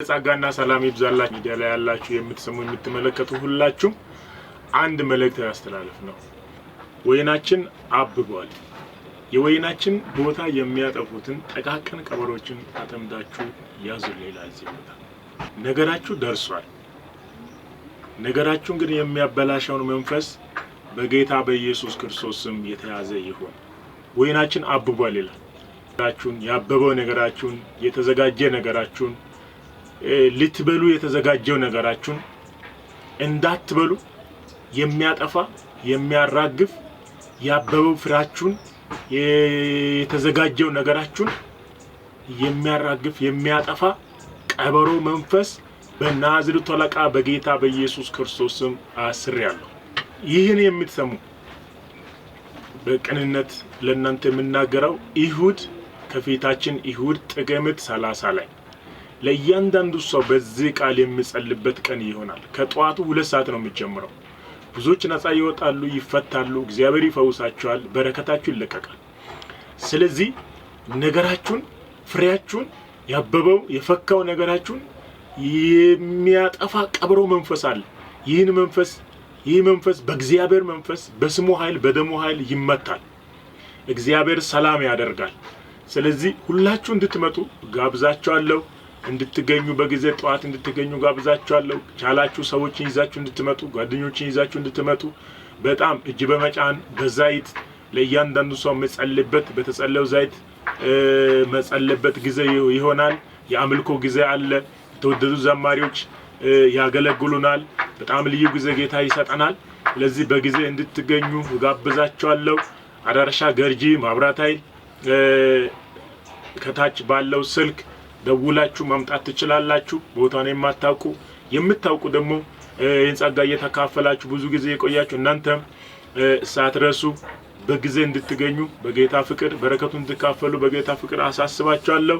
ጸጋና ሰላም ይብዛላችሁ። ሚዲያ ላይ ያላችሁ የምትሰሙ የምትመለከቱ ሁላችሁ አንድ መልእክት ያስተላልፍ ነው። ወይናችን አብቧል። የወይናችን ቦታ የሚያጠፉትን ጠቃቀን ቀበሮችን አጠምዳችሁ ያዙ። ሌላ እዚህ ቦታ ነገራችሁ ደርሷል። ነገራችሁን ግን የሚያበላሸውን መንፈስ በጌታ በኢየሱስ ክርስቶስ ስም የተያዘ ይሁን። ወይናችን አብቧል ይላል። ያበበው ነገራችሁን የተዘጋጀ ነገራችሁን ልትበሉ የተዘጋጀው ነገራችሁን እንዳትበሉ የሚያጠፋ የሚያራግፍ ያበበው ፍራችሁን የተዘጋጀው ነገራችሁን የሚያራግፍ የሚያጠፋ ቀበሮ መንፈስ በናዝሬቱ አለቃ በጌታ በኢየሱስ ክርስቶስ ስም አስሬያለሁ። ይህን የምትሰሙ በቅንነት ለእናንተ የምናገረው ይሁድ ከፊታችን ይሁድ ጥቅምት 30 ላይ ለእያንዳንዱ ሰው በዚህ ቃል የሚጸልበት ቀን ይሆናል። ከጧቱ 2 ሰዓት ነው የሚጀምረው። ብዙዎች ነፃ ይወጣሉ፣ ይፈታሉ፣ እግዚአብሔር ይፈውሳቸዋል፣ በረከታችሁ ይለቀቃል። ስለዚህ ነገራችሁን ፍሬያችሁን ያበበው የፈካው ነገራችሁን የሚያጠፋ ቀበሮ መንፈስ አለ። ይህ መንፈስ በእግዚአብሔር መንፈስ በስሙ ኃይል በደሙ ኃይል ይመታል። እግዚአብሔር ሰላም ያደርጋል። ስለዚህ ሁላችሁ እንድትመጡ ጋብዛችኋለሁ። እንድትገኙ በጊዜ ጧት እንድትገኙ ጋብዛችኋለሁ። ቻላችሁ ሰዎችን ይዛችሁ እንድትመጡ ጓደኞችን ይዛችሁ እንድትመጡ በጣም እጅ በመጫን በዛይት ለእያንዳንዱ ሰው መጸለይበት በተጸለየው ዘይት መጸለይበት ጊዜ ይሆናል። የአምልኮ ጊዜ አለ። የተወደዱ ዘማሪዎች ያገለግሉናል። በጣም ልዩ ጊዜ ጌታ ይሰጠናል። ስለዚህ በጊዜ እንድትገኙ ጋብዛችኋለሁ። አዳራሻ ገርጂ መብራት ኃይል ከታች ባለው ስልክ ደውላችሁ መምጣት ትችላላችሁ። ቦታውን የምታውቁ ደግሞ የጸጋ እየተካፈላችሁ ብዙ ጊዜ የቆያችሁ እናንተም ሳትረሱ በጊዜ እንድትገኙ በጌታ ፍቅር በረከቱን እንድትካፈሉ በጌታ ፍቅር አሳስባችኋለሁ።